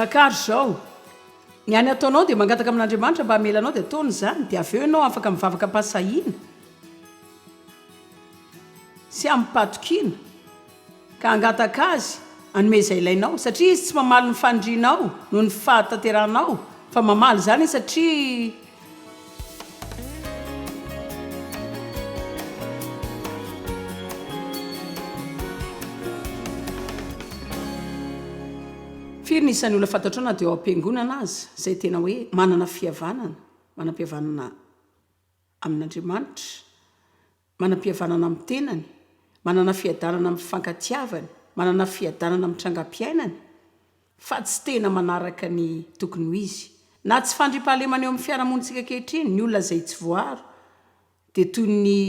fakary zao ny any ataonao dia mangataka amin'Andriamanitra mba hamelanao dia ataony zany dia avy eo ianao afaka mivavaka mpasahiana sy am'patokina ka angataka azy anome izay ilainao satria izy tsy mamaly ny fandrianao noho ny fahatanteranao fa mamaly zany satria firy nisan'ny olona fantatrao dia eo am-piangonana azy izay tena hoe manana fihavanana manam-pihavanana amin'Andriamanitra manam-pihavanana amin'ny tenany manana fiadanana amin'ny fankatiavany manana fiadanana amin'ny trangam-piainany fa tsy tena manaraka ny tokony ho izy na tsy fandriam-pahalemana eo amin'ny fiarahamonitsika ankehitriny ny olona izay tsy voaro dia toy ny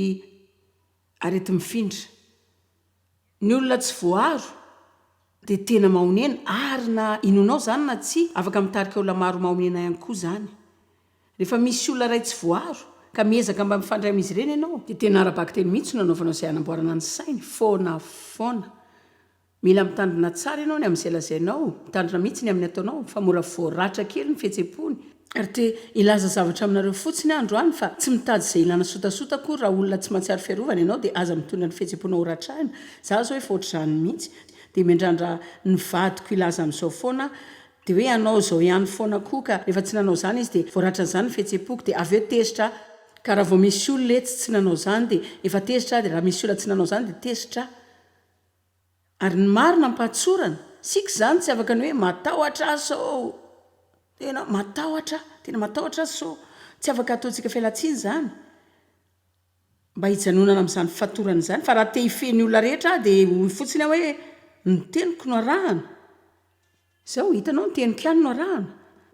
arety mifindra ny olona tsy voaro dia tena mahonena ary na inonao zany na tsy afaka mitarika olona maro mahonena ihany koa zany rehefa misy olona ray tsy voaro ka miezaka mba mifandray amin'izy ireny ianao dia tena arabaka teny mihitsy no nanaovanao izay hanamboarana ny sainy foana mila mitandrina tsara ianao ny amin'izay lazainao mitandrina mihitsy ny amin'ny ataonao fa mora voaratra kely ny fihetsem-pony ary te ilaza zavatra aminareo fotsiny androany fa tsy mitady izay ilana sotasota koa raha olona tsy mahatsiaro fiarovana ianao dia aza mitondra ny fihetsem-pona horatrahina za zao efa ohatr'izany mihitsy dia mendrandra ny vadiko ilaza amin'izao foana dia hoe anao zao ihany foana koa ka rehefa tsy nanao zany izy dia voaratra n'izany ny fihetsem-poko dia avy eo tezitra ka raha vao misy olona etsy tsy nanao zany dia efa tezitra dia raha misy olona tsy nanao zany dia tezitra ary ny marina mpatsorana sika zany tsy afaka ny hoe matahotra sao tena matahotra sao tsy afaka ataontsika fialatsiny zany mba hijanonana amin'izany fatorana izany fa raha te hifeny olona rehetra dia fotsiny hoe ny teniko no arahana zao hitanao ny teniko ihany no arahana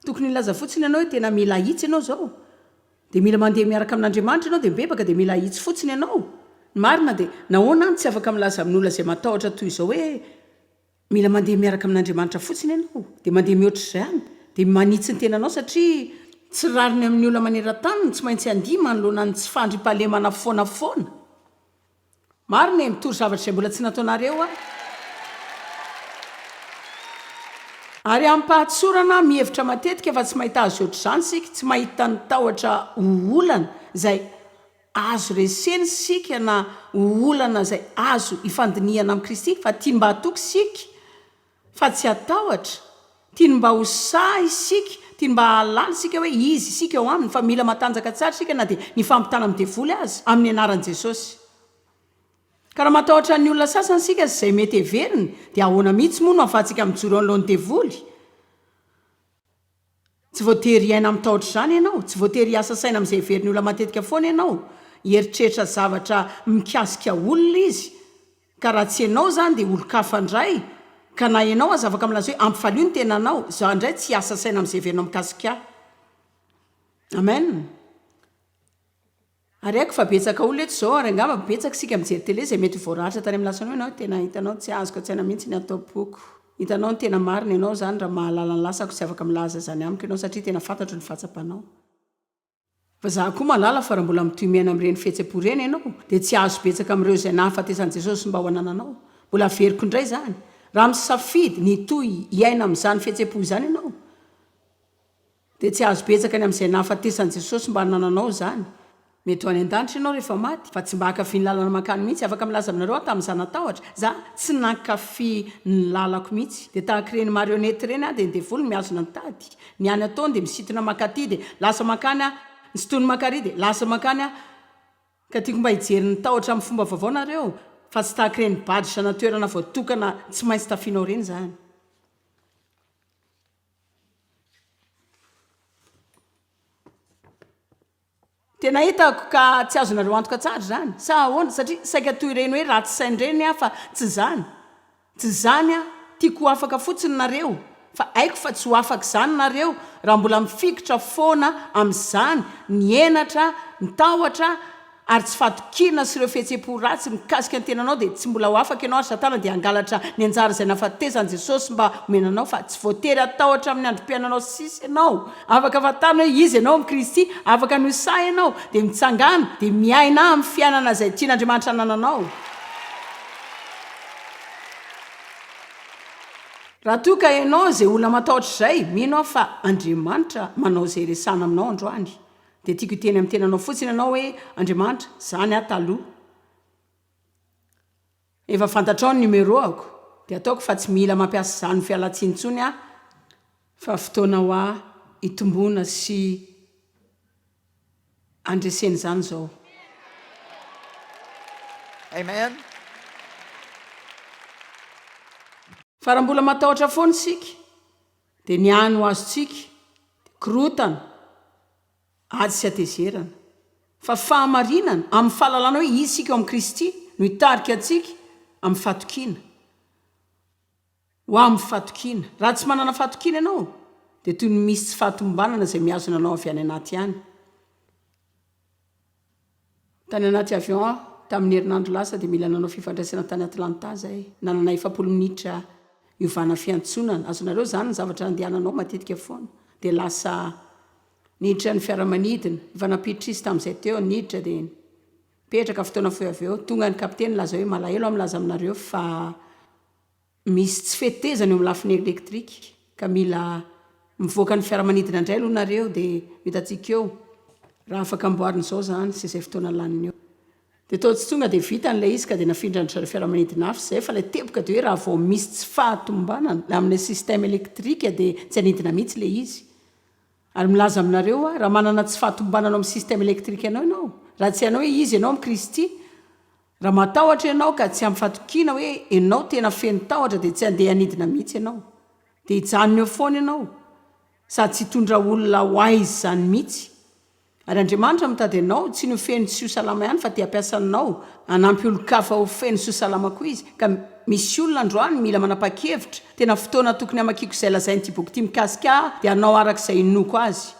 tokony ilaza fotsiny ianao hoe tena mila hitsy ianao zao dia mila mandeha miaraka amin'Andriamanitra ianao dia mibebaka dia mila hitsy fotsiny ianao ny marina dia nahoana any tsy afaka milaza amin'olona izay matahotra toy izao hoe mila mandeha miaraka amin'Andriamanitra fotsiny ianao dia mandeha mihoatra izany dia manitsy ny tenanao satria tsy rariny amin'ny olona maneran-tany tsy maintsy andia manoloana ny tsy fandriam-pahalemana foana marina e mitory zavatra izay mbola tsy nataonareo ary ampahatsorana mihevitra matetika fa tsy mahita azy ohatr'izany sika tsy mahita ny tahotra olana izay azo reseny sika na olana izay azo ifandiniana amin'ny Kristy fa tia mba hatoky sika fa tsy hatahotra tia mba ho sahy isika tia mba halala sika hoe izy isika eo aminy fa mila matanjaka tsara sika na dia ny fampitana amin'ny devoly azy amin'ny anaran'i Jesosy ka raha matahotra ny olona sasany sika izay mety heveriny dia ahoana mihitsy moa no ahafahantsika mijoro anoloan'ny devoly tsy voatery iaina amin'ny tahotra izany ianao tsy voatery hiasa saina amin'izay heveriny olona matetika foana ianao hieritreritra zavatra mikasika olona izy ka raha tsy ianao zany dia olo-kafa indray ka na ianao aza afaka milaza hoe ampifalio ny tenanao za indray tsy hiasa saina amin'izay heverinao mikasika amen ary haiko fa betsaka olona eto zao ary angamba betsaka sika mijery tele izay mety voaratra tany amin'ny lasany ianao tena hitanao tsy azoko tsaina mihitsy ny atao-poko hitanao ny tena marina ianao zany raha mahalala ny lasako tsy afaka milaza zany amiko ianao satria tena fantatro ny fatsapanao fa za koa malala fa raha mbola mitoimiana amin'ireny fihetsem-po ireny ianao dia tsy azo betsaka amin'ireo izay nahafatesan'i Jesosy mba ho anananao mbola averiko indray zany raha misafidy ny toy hiaina amin'izany fihetsem-po izany ianao dia tsy azo betsaka ny amin'izay nahafatesan'i Jesosy mba hanananao zany mety ho any an-danitra ianao rehefa maty fa tsy mba hakafy ny lalana makany mihitsy afaka milaza aminareo tamin'izany natahotra za tsy nankafy ny lalako mihitsy dia tahaka ireny marionety ireny dia ny devoly miazona ny tady ny any ataony dia misintona makaty dia lasa makany ny sitony makary dia lasa makany ka tiako mba hijery ny tahotra amin'ny fomba vaovao nareo fa tsy tahaka ireny baditra na toerana voatokana tsy maintsy tafianao ireny zany tena hitako ka tsy azonareo antoka tsara zany sa ahoana satria saika toy ireny hoe raha tsy sain'ireny fa tsy zany tiako afaka fotsiny nareo fa haiko fa tsy ho afaka izany nareo raha mbola mifikitra foana amin'izany ny enatra ny tahotra ary tsy fatokina sy ireo fihetsem-po ratsy mikasika ny tenanao dia tsy mbola ho afaka ianao ary satana dia hangalatra ny anjara izay nahafatesany Jesosy mba homenanao fa tsy voatery atahotra amin'ny androm-piainanao sisy ianao afaka fatana hoe izy ianao amin'ny Kristy afaka ny say ianao dia mitsangana dia miaina amin'ny fiainana izay tian'Andriamanitra nananao raha toa ka ianao zay olona matahotra izay mino aho fa Andriamanitra manao zay resana aminao androany dia tiako hiteny amin'ny tenanao fotsiny ianao hoe Andriamanitra zany aho taloha efa fantatrao ny numéroako dia ataoko fa tsy mila mampiasa zany fialatsintsony aho fa fotoana ho aho hitomboana sy andreseny zany zao. Amen. Fa raha mbola matahotra foana isika dia ny any ho azontsika korotana ady sy atezerana fa fahamarinana amin'ny fahalalana hoe isika eo amin'ny Kristy no hitarika antsika amin'ny fatokiana ho amin'ny fatokiana. Raha tsy manana fatokiana ianao dia toy ny misy tsy fahatombanana izay miazona anao avy any anaty any. Tany anaty avion tamin'ny herinandro lasa dia mila nanao fifandraisana tany Atlanta zahay nanana 40 minitra iovana fiantsonana azonareo zany ny zavatra andehananao matetika foana dia lasa niditra ny fiaramanidina ivanapitrisy tamin'izay teo niditra dia petraka fotoana foy avy eo tonga ny kapiteny laza hoe malahelo amlaza aminareo fa misy tsy fetezana eo amin'ny lafiny elektrika ka mila mivoaka ny fiaramanidina indray aloha nareo dia hitantsika eo raha afaka amboarina izao zany sy izay fotoana laniny eo dia tao tsy tonga dia vita n'ilay izy ka dia nafindra ny fiaramanidina hafa izay fa ilay teboka dia hoe raha vao misy tsy fahatombanana amin'ny système électrique dia tsy hanidina mihitsy ilay izy. Ary milaza aminareo raha manana tsy fahatombanana amin'ny système électrique ianao raha tsy ianao hoe izy ianao amin'ny Kristy raha matahotra ianao ka tsy amin'ny fatokiana hoe ianao tena feno tahotra dia tsy handeha hanidina mihitsy ianao dia hijanona eo foana ianao sady tsy hitondra olona ho aizy zany mihitsy. Ary Andriamanitra mitady ianao tsy ny ho feno sy ho salama ihany fa tia ampiasanao hanampy olo-kafa ho feno sy ho salama koa izy ka misy olona androany mila manapa-kevitra tena fotoana tokony hamakiko izay lazainy ity boky ity mikasika dia anao arak'izay inoko azy.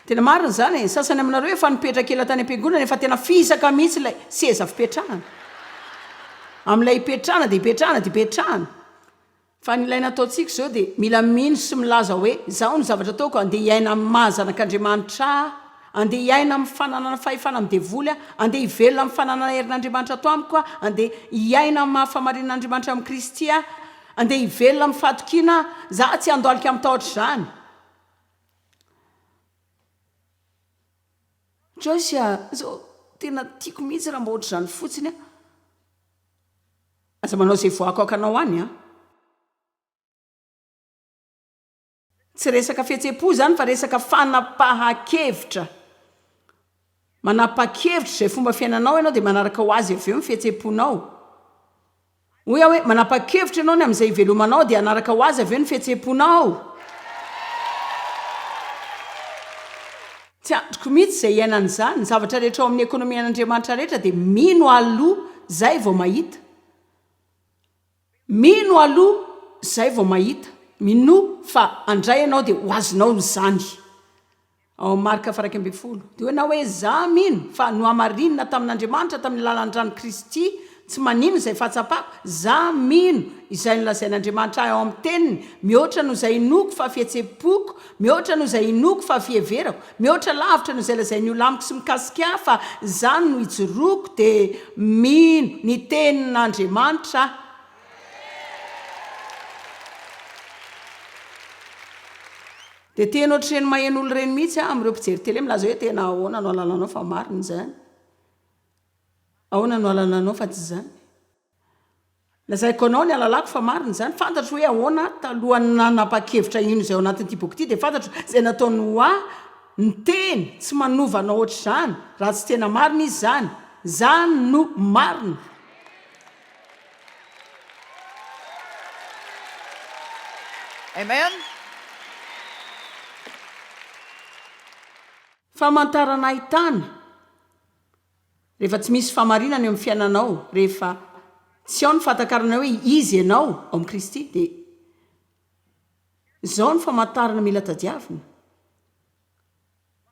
Tena marina zany sasany aminareo efa nipetraka ela tany am-piangonana efa tena fisaka mihitsy ilay seza fipetrahana amin'ilay hipetrahana dia hipetrahana dia hipetrahana fa ny ilaina ataontsika izao dia mila mino sy milaza hoe zaho ny zavatra ataoko andeha hiaina amin'ny mahazanak'Andriamanitra andeha hiaina amin'ny fananana fahefana amin'ny devoly andeha hivelona amin'ny fananana herin'Andriamanitra ato amiko andeha hiaina amin'ny mahafamarin'Andriamanitra amin'ny Kristy andeha hivelona amin'ny fatokiana za tsy handalika amin'ny tahotra izany. Joyce zao tena tiako mihitsy raha mba ohatra izany fotsiny aza manao izay voakoakanao any tsy resaka fihetsem-po zany fa resaka fanapahan-kevitra manapa-kevitra izay fomba fiainanao ianao dia manaraka ho azy avy eo ny fihetsem-ponao hoy aho hoe manapa-kevitra ianao ny amin'izay hivelomanao dia hanaraka ho azy avy eo ny fihetsem-ponao. Tsy androko mihitsy izay iainan'izany ny zavatra rehetra ao amin'ny ekonomia an'Andriamanitra rehetra dia mino aloha zay vao mahita mino aloha zay vao mahita mino fa andray ianao dia ho azonao izany ao Marka 1:20 dia hoe na hoe za mino fa no hamarinina tamin'Andriamanitra tamin'ny lalan-drano Kristy tsy manino izay fahatsapako za mino izay nolazain'Andriamanitra ao amin'ny teniny mihoatra no izay inoko fa fihetsem-poko mihoatra no izay inoko fa fieverako mihoatra lavitra no izay lazain'ny olamiko sy mikasika fa zany no hijoroako dia mino ny tenin'Andriamanitra. Dia tena ohatrany maheno olo ireny mihitsy amin'ireo mpijery tele milaza hoe tena ahoana no alalanao fa marina zany ahoana no alalanao fa tsy zany lazaiko anao ny alalako fa marina zany fantatro hoe ahoana talohany nanapa-kevitra ino izay ao anatin'ity boky ity dia fantatro izay nataony ho ny teny tsy manovana ohatra izany raha tsy tena marina izy zany no marina. Amen. Famantarana ahitana rehefa tsy misy fahamarinana eo amin'ny fiainanao rehefa tsy ao ny fahatakarana hoe izy ianao ao amin'ny Kristy dia izao ny famantarana mila tadiavina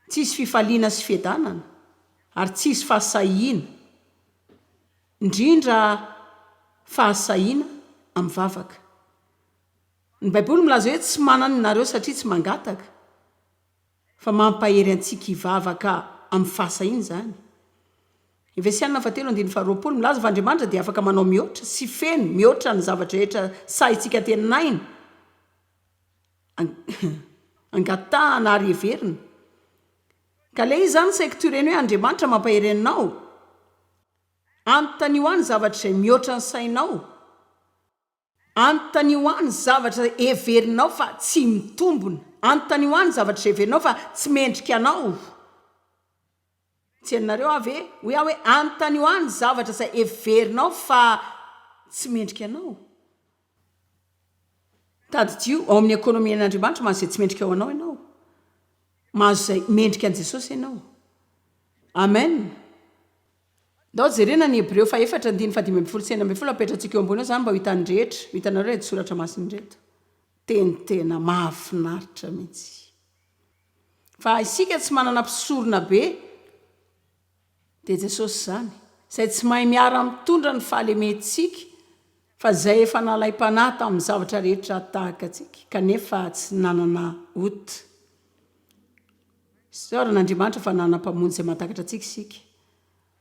tsisy fifaliana sy fiadanana ary tsisy fahasahiana indrindra fahasahiana amin'ny vavaka. Ny Baiboly milaza hoe tsy manana nareo satria tsy mangataka fa mampahery antsika hivavaka amin'ny fahasahiana zany. Efesianina 4:20 milaza fa Andriamanitra dia afaka manao mihoatra sy feno mihoatra ny zavatra rehetra sahintsika teninaina angatahana ary heverina. Ka le izy zany saiko toreny hoe Andriamanitra mampahereninao anontany ho any zavatra izay mihoatra ny sainao, anontany ho any zavatra heverinao fa tsy mitombona, anontany ho any zavatra izay heverinao fa tsy mendrika anao. Tsy hainareo avy hoe aho hoe anontany ho any zavatra izay heverinao fa tsy mendrika anao. Tadidio ao amin'ny ekônomian'Andriamanitra mahazo izay tsy mendrika ao anao ianao, mahazo izay mendrika an' Jesosy ianao. Amen. Ndao jerena ny Hebreo 4:15-20 apetratsika eo ambony eo zany mba ho hitan'ny rehetra, ho hitanareo edy soratra masiny reto. Tena mahafinaritra mihitsy. Fa isika tsy manana mpisorona be dia Jesosy zany, izay tsy mahay miara mitondra ny fahalementsika, fa izay efa nalay-panahy tamin'ny zavatra rehetra tahaka antsika kanefa tsy nanana ota. Saoran'Andriamanitra fa nanam-pamonjy izay mahatakatra antsika isika,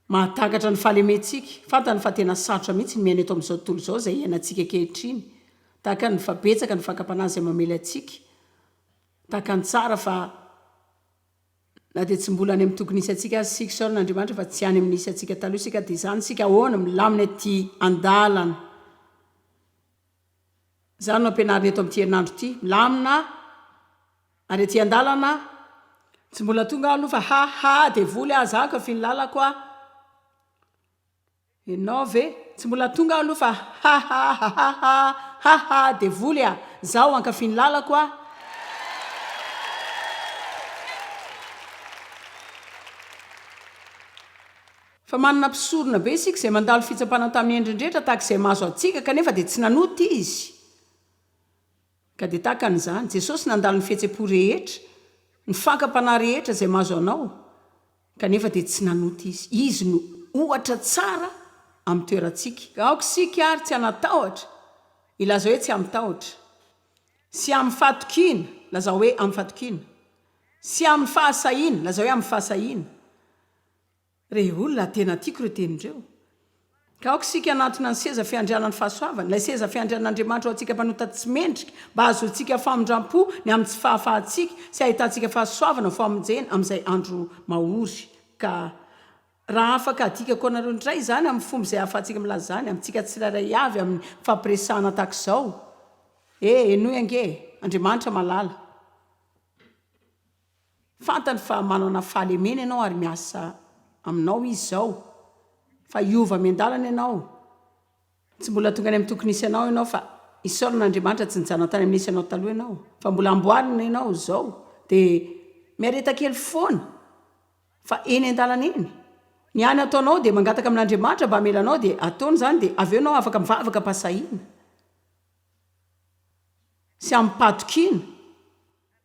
mahatakatra ny fahalementsika. Fantany fa tena sarotra mihitsy ny miaina eto amin'izao tontolo izao izay iainantsika ankehitriny, tahaka ny fabetsaka ny fakapanahy izay mamely antsika, tahaka ny tsara fa na dia tsy mbola any amin'ny tokony isy antsika azy sika saoran'Andriamanitra fa tsy any amin'ny isy antsika taloha isika, dia izany isika ahoana milamina aty andalana. Izany no ampianarina eto amin'ity herinandro ity, milamina ary aty andalana. Tsy mbola tonga aloha fa haha devoly azaka fi ny lalako a. Ianao ve tsy mbola tonga aloha fa haha devoly a zaho ankafy ny lalako a. Fa manana mpisorona be isika izay mandalo fitsapana tamin'ny endrindrehetra tahaka izay mahazo antsika kanefa dia tsy nanota izy. Ka dia tahaka an'izany Jesosy nandalo ny fihetsem-po rehetra, ny fakapanahy rehetra izay mahazo anao kanefa dia tsy nanota izy. Izy no ohatra tsara amin'ny toerantsika. Aoka sika ary tsy hanatahotra, ilaza hoe tsy amitahotra, sy amin'ny fatokina laza hoe amin'ny fatokina, sy amin'ny fahasahiana laza hoe amin'ny fahasahiana. Re olona tena tiako ireo tenindreo. Ka aoka sika anatona ny seza fiandrianan'ny fahasoavana, ilay seza fiandrianan'Andriamanitra ao antsika mpanota tsy mendrika, mba ahazoantsika famindram-po ny amin'ny tsy fahafahantsika sy ahitantsika fahasoavana famonjena amin'izay andro mahory. Ka raha afaka adika koanareo indray zany amin'ny fomba izay ahafahantsika milaza zany amintsika tsirairay avy amin'ny fampiresahana tahaka izao. Enoy ange, Andriamanitra malala. Fantany fa manana fahalemena ianao ary miasa aminao izy zao, fa iova miandalana ianao. Tsy mbola tonga any amin'ny tokony isy ianao ianao fa isaoran'Andriamanitra tsy nijanona tany amin'ny isy ianao taloha ianao, fa mbola amboarina ianao zao dia miareta kely foana fa eny an-dalana eny. Ny any ataonao dia mangataka amin'Andriamanitra mba hamelanao dia ataony zany dia avy eo ianao afaka mivavaka mpasahiana sy am'mpatokina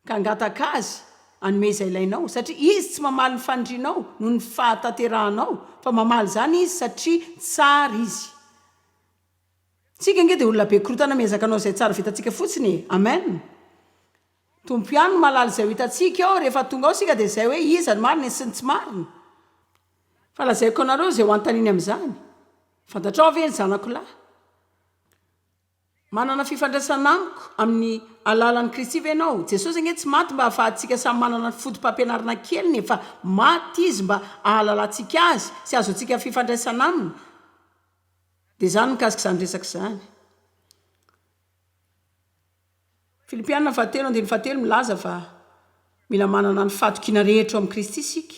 ka angataka azy anome izay ilainao, satria izy tsy mamaly ny fandrianao noho ny fahataterahanao, fa mamaly zany izy satria tsara izy. Tsika nge dia olona be korotana miezaka anao izay tsara vitantsika fotsiny. Amen. Tompo ihany no malala izay ho hitantsika ao rehefa tonga ao sika dia izay hoe iza ny marina sy ny tsy marina. Fa lazaiko anareo izay ho antaniny amin'izany. Fantatrao ve ny zanako lahy? Manana fifandraisana amiko amin'ny alalan'i Kristy ve ianao? Jesosy ange tsy maty mba ahafahantsika samy manana ny fotom-pampianarana keliny, fa maty izy mba ahalalantsika azy sy azo antsika fifandraisana aminy. Dia izany mikasika izany resaka izany. Filipianina 4:17 milaza fa mila manana ny fatokina rehetra ao amin'ny Kristy isika.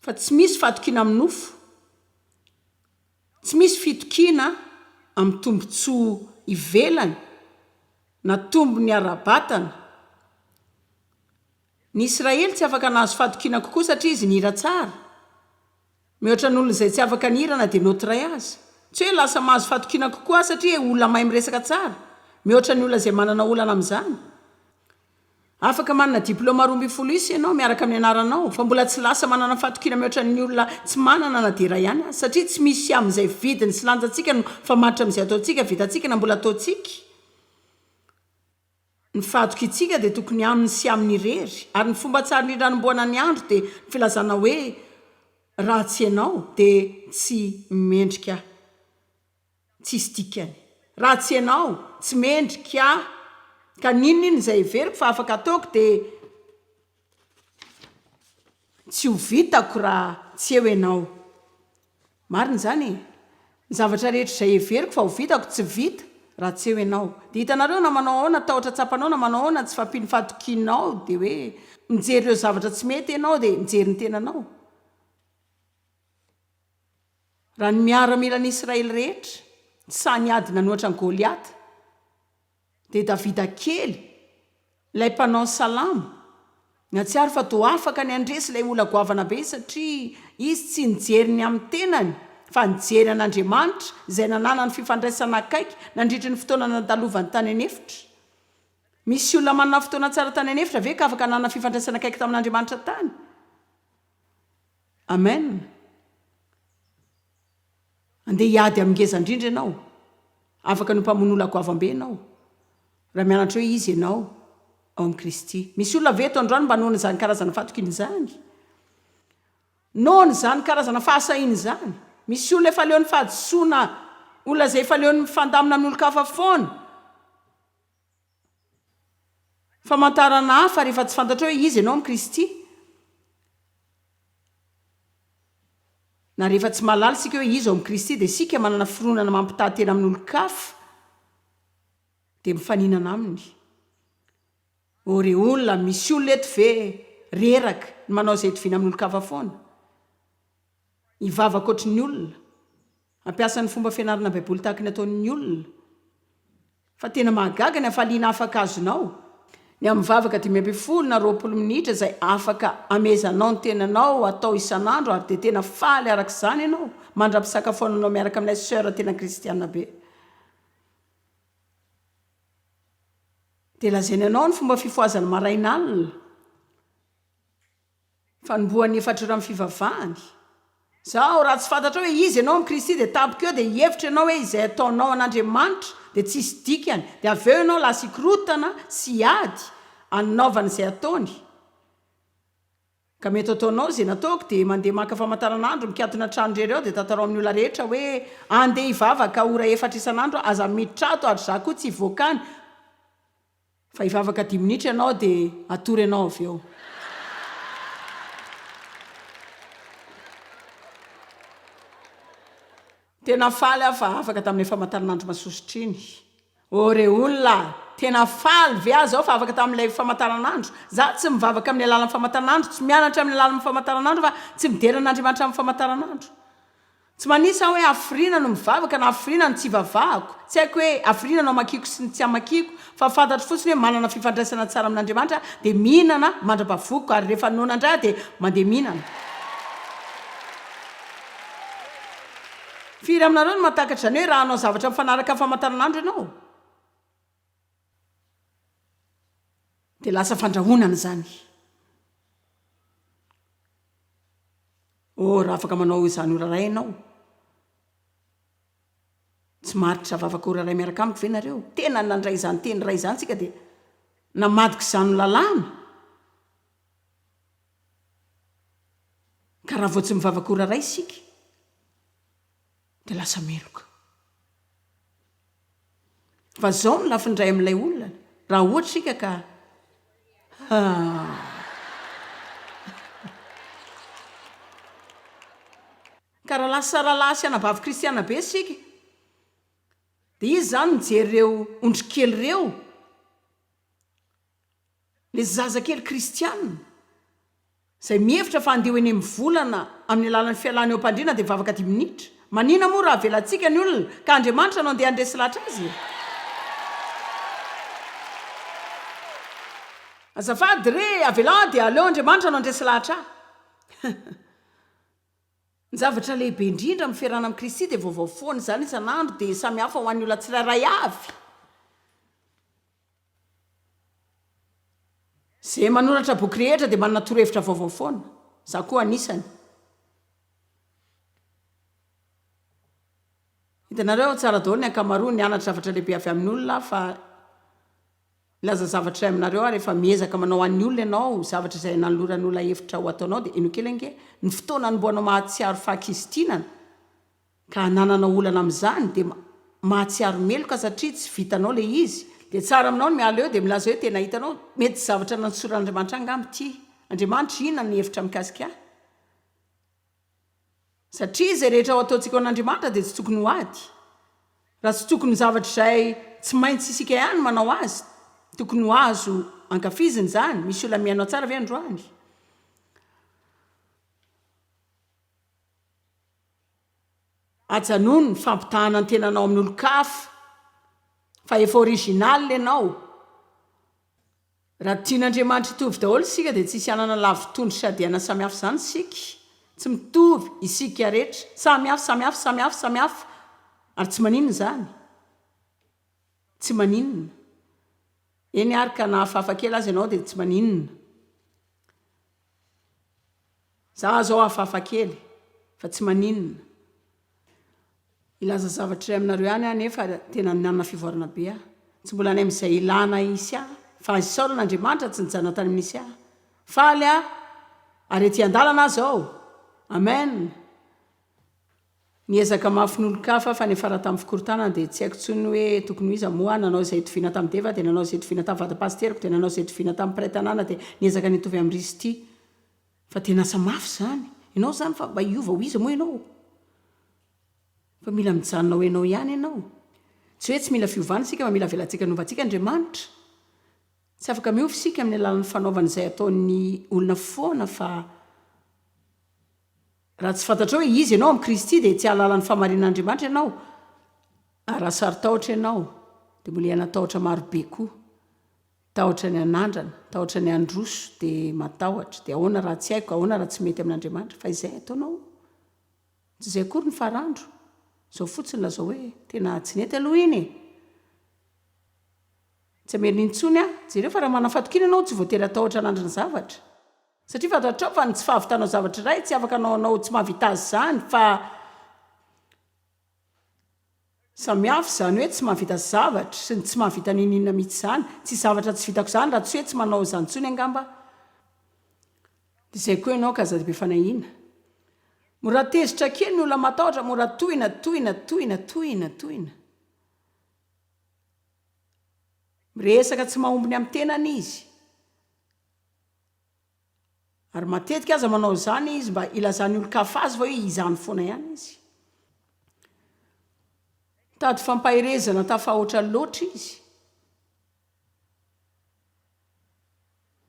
Fa tsy misy fatokina amin'ny nofo, tsy misy fitokina amin'ny tombontsoa ivelany na tombony ara-batana. Ny Israely tsy afaka nahazo fatokina kokoa satria izy nihira tsara. Mihoatra ny olona izay tsy afaka nihirana dia notray azy. Tsy hoe lasa mahazo fatokina kokoa satria olona mahay miresaka tsara. Mihoatra ny olona izay manana olana amin'izany. Afaka manana diplôma 12 isa ianao miaraka amin'ny anaranao, fa mbola tsy lasa manana fatokina mihoatra ny olona tsy manana na dera ihany, satria tsy misy amin'izay vidiny sy lanjantsika no famaritra amin'izay ataontsika vitantsika na mbola ataontsika. Ny fatokitsika dia tokony aminy sy amin'ny irery, ary ny fomba tsara ny ranomboana ny andro dia filazana hoe raha tsy ianao dia tsy mendrika tsisy dikany. Raha tsy ianao tsy mendrika ka ninonino izay everiko fa afaka ataoko dia tsy ho vitako raha tsy eo ianao. Marina zany ny zavatra rehetra izay everiko fa ho vitako tsy vita raha tsy eo ianao. Dia hitanareo na manao ahoana tahotra tsapanao na manao ahoana tsy fampiny fatokianao dia hoe mijery ireo zavatra tsy mety ianao dia mijery ny tenanao. Raha ny miaramilan'ny Israely rehetra sany adina noatra ny Goliata dia Davida kely ilay mpanao salamo natsiaro fa toa afaka ny andresy ilay ola goavana be satria izy tsy nijery ny amin'ny tenany fa nijery an'Andriamanitra izay nanana ny fifandraisana akaiky nandritra ny fotoana nadalovany tany anefitra. Misy olona manana fotoana tsara tany anefitra ve ka afaka nanana fifandraisana akaiky tamin'Andriamanitra tany? Amen. Andeha hiady amingeza indrindra ianao, afaka no mpamonola goavam-be ianao raha mianatra hoe izy ianao ao amin'ny Kristy. Misy olona ve eto androany mba nohony izany karazana fatokiny izany? Nohony izany karazana fahasahiana izany? Misy olona efa leon'ny fahadosoana, olona izay efa leon'ny fandamina amin'olon-kafa foana. Famantarana hafa rehefa tsy fantatra hoe izy ianao amin'ny Kristy. Na rehefa tsy mahalala sika hoe izy ao amin'ny Kristy dia sika manana fironana mampitahatena amin'olon-kafa dia mifaninana aminy. Ore olona misy olona eto ve reraka ny manao izay toviana amin'olon-kafa foana. Hivavaka ohatrin'ny olona, ampiasa ny fomba fianarana baiboly tahaka ny ataon'ny olona. Fa tena mahagaga ny hafaliana afaka azonao. Ny amin'ny vavaka 20 na 20 minitra izay afaka amezanao ny tenanao atao isan'andro ary dia tena faly araka izany ianao mandra-pisakafoananao miaraka amin'ilay sœur tena kristiana be. Dia lazaina ianao ny fomba fifoazany marain'alina, fanombohan'ny efatra ora amin'ny fivavahany. Zaho raha tsy fantatra hoe izy ianao amin'ny Kristy dia tapika eo dia hevitra ianao hoe izay ataonao an'Andriamanitra dia tsisy dikany, dia avy eo ianao lasa hikorotana sy hiady hanaovana izay ataony. Ka mety ataonao izay nataoko dia mandeha maka famantaranandro mikatona tranondrereo dia tantarao amin'ny olona rehetra hoe andeha hivavaka ora 4 isan'andro aza miditra ato ary za koa tsy hivoakany. Fa hivavaka 10 minitra ianao dia atory ianao avy eo. Tena faly aho fa afaka tamin'ilay famantaranandro masositra iny. Ore olona, tena faly ve aho zao fa afaka tamin'ilay famantaranandro. Za tsy mivavaka amin'ny alalan'ny famantaranandro, tsy mianatra amin'ny alalan'ny famantaranandro fa tsy midera an'Andriamanitra amin'ny famantaranandro. Tsy manisa hoe afrina no mivavaka na afrina no tsy vavahako. Tsy haiko hoe afrina no amakiko sy ny tsy amakiko, fa fantatro fotsiny hoe manana fifandraisana tsara amin'Andriamanitra dia mihinana mandra-bavoko ary rehefa noana indray dia mandeha mihinana. Firy aminareo no mahatakatra ny hoe raha anao zavatra mifanaraka famantaranandro ianao dia lasa fandrahonana izany. Raha afaka manao izany ora ray ianao. Tsy maritra vavaka ora ray miaraka amiko ve nareo? Tena nandray izany teny ray izany tsika dia namadika izany lalàna. Ka raha vao tsy mivavaka ora ray isika dia lasa meloka. Fa zao no lafindray amin'ilay olona raha ohatra sika ka ka raha lasa rahalasy anabavy kristiana be sika dia izy zany mijery ireo ondrikely ireo, le zazakely kristiana izay mihevitra fa andeha eny amin'ny volana amin'ny alalan'ny fialana eo am-pandriana dia vavaka 10 minitra. Manina moa raha velantsika ny olona ka Andriamanitra no andeha handresy lahatra azy. Azafady re avela dia aleo Andriamanitra no handresy lahatra. Ny zavatra lehibe indrindra amin'ny fiarahana amin'ny Kristy dia vaovao foana izany isan'andro dia samy hafa ho an'ny olona tsirairay avy. Izay manoratra boky rehetra dia manana torohevitra vaovao foana. Za koa anisany. Hitanareo tsara daholo ny ankamaroany nianatra zavatra lehibe avy amin'olona fa laza zavatra aminareo ary efa miezaka manao an'ny olona ianao zavatra izay nanoloran'olona hevitra ho ataonao dia ino kelinge ny fotoana nymboanao mahatsiaro fahakizitinana ka nanana olana amin'izany dia mahatsiaro meloka satria tsy vitanao le izy dia tsara aminao ny miala eo dia milaza hoe tena hitanao mety zavatra nansoran'andriamanitra angamy ty andriamanitra inona ny hevitra mikasika satria izay rehetra ho ataontsika an'andriamanitra dia tsy tokony ho ady raha tsy tokony zavatra izay tsy maintsy isika ihany manao azy tokony ho azo ankafiziny zany misy olona mianao tsara ve androany ajanony ny fampitahana ny tenanao amin'ny olo-kafa fa efa originaly ianao raha tian'andriamanitra hitovy daholo isika dia tsisy anana lavitondro sadiana samihafa zany isika tsy mitovy isika rehetra samihafa ary tsy maninona zany tsy maninona eny ary ka nahafahafa kely azy ianao dia tsy maninona za zao hahafahafa kely fa tsy maninona ilaza zavatra iray aminareo ihany nefa tena nanana fivoarana be tsy mbola any amin'izay ilana isy fa azy saolan'andriamanitra tsy nijanona tany amin'isy faly ary ety andalana zao amen niezaka mafin'olo-kafa fa nefa raha tamin'ny fikorotanana dia tsy haiko tsony hoe tokony ho iza moa nanao izay toviana tamin'ny deva dia nanao izay toviana tamin'ny vatapasteriko dia nanao izay toviana tamin'ny piray-tanàna dia niezaka nitovy amin'ny risy ty fa tena samafy zany ianao zany fa mba iova ho iza moa ianao fa mila mijanona ho ianao ihany ianao tsy hoe tsy mila fiovana isika fa mila velantsika novantsika andriamanitra tsy afaka miovy isika amin'ny alalan'ny fanaovana izay ataon'ny olona foana fa raha tsy fantatrao hoe izy ianao amin'ny kristy dia tsy alalan'ny famarinan'andriamanitra ianao raha sarytahotra ianao dia mbola iana tahotra marobe koa tahotra ny anandrana tahotra ny androso dia matahotra dia ahoana raha tsy haiko ahoana raha tsy mety amin'andriamanitra fa izay ataonao tsy izay akory ny farandro zao fotsiny lazao hoe tena tsy nety aloha iny tsy amerina intsony jereo fa raha manafatokiana ianao tsy voatery atahotra anandrana zavatra satria fantatrao fa ny tsy fahavitanao zavatra iray tsy afaka anao tsy mahavita azy zany fa samihafa zany hoe tsy mahavita zavatra sy ny tsy mahavita ninina mihitsy zany tsy zavatra tsy vitako zany raha tsy hoe tsy manao zany tsony angamba dia izay koa ianao ka zady be fanahina mora tezitra kely ny olona matahotra mora tohina miresaka tsy mahombony amin'ny tenany izy ary matetika aza manao zany izy mba ilazany olo-kafa azy fa hoe izany foana ihany izy tady fampahirezana tafahotra loatra izy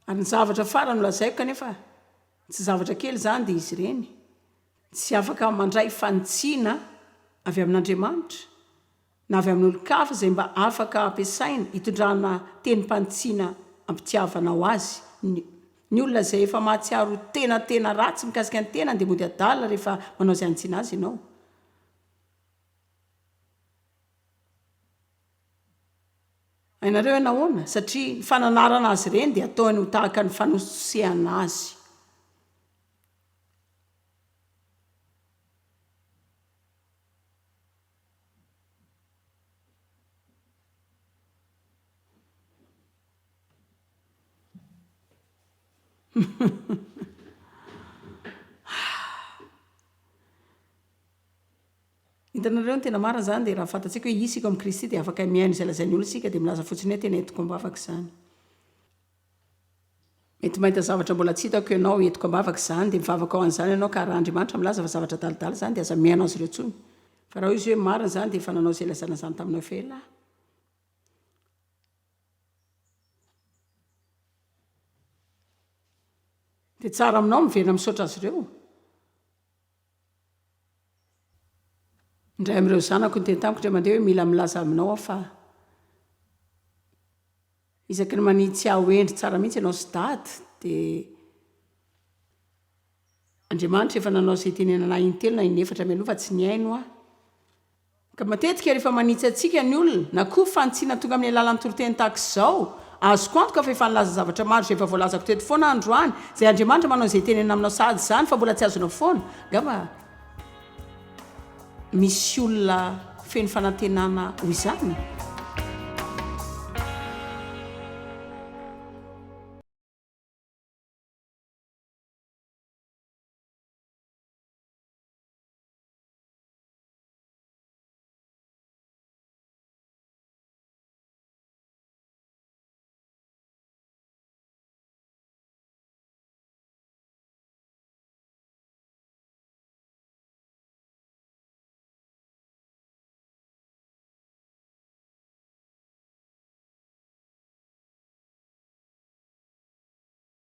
ary ny zavatra farany olazaiko kanefa tsy zavatra kely zany dia izy ireny tsy afaka mandray fantsiana avy amin'andriamanitra na avy amin'ny olo-kafa izay mba afaka ampiasaina hitondrana teny-pantsiana ampitiavana ho azy ny olona izay efa mahatsiaro tena ratsy mikasika ny tenany dia mody adalina rehefa manao izay antsiana azy ianao hainareo ianahoana satria ny fananarana azy ireny dia ataony ho tahaka ny fanosehana azy hitanareo ny tena marina zany dia raha fantatsika hoe isika amin'ny kristy dia afaka miaino izay lazainy olo isika dia milaza fotsiny hoe tena entiko ambavaka izany mety mahita zavatra mbola tsy hitako ianao entiko ambavaka izany dia mivavaka ao an'izany ianao ka raha andriamanitra milaza fa zavatra dalidala zany dia aza miaino azy ireo tsony fa raha izy hoe marina zany dia efa nanao izay lazana zany taminao fela dia tsara aminao miverina misaotra azy ireo indray amin'ireo zanako ny teny tamiko ndray mandeha hoe mila milaza aminao aho fa isaky ny manitsy aho endry tsara mihitsy ianao sy dady dia andriamanitra efa nanao izay tenenana intelo na inefatra mialoha fa tsy ny haino ka matetika rehefa manitsy atsika ny olona na koa fantsiana tonga amin'ny alalan'ny toroteny tahaka izao azoko antoka fa efa nilaza zavatra maro izay efa voalazako teto foana androany izay andriamanitra manao izay tenenana aminao sady zany fa mbola tsy azonao foana ngamba misy olona feno fanantenana ho izany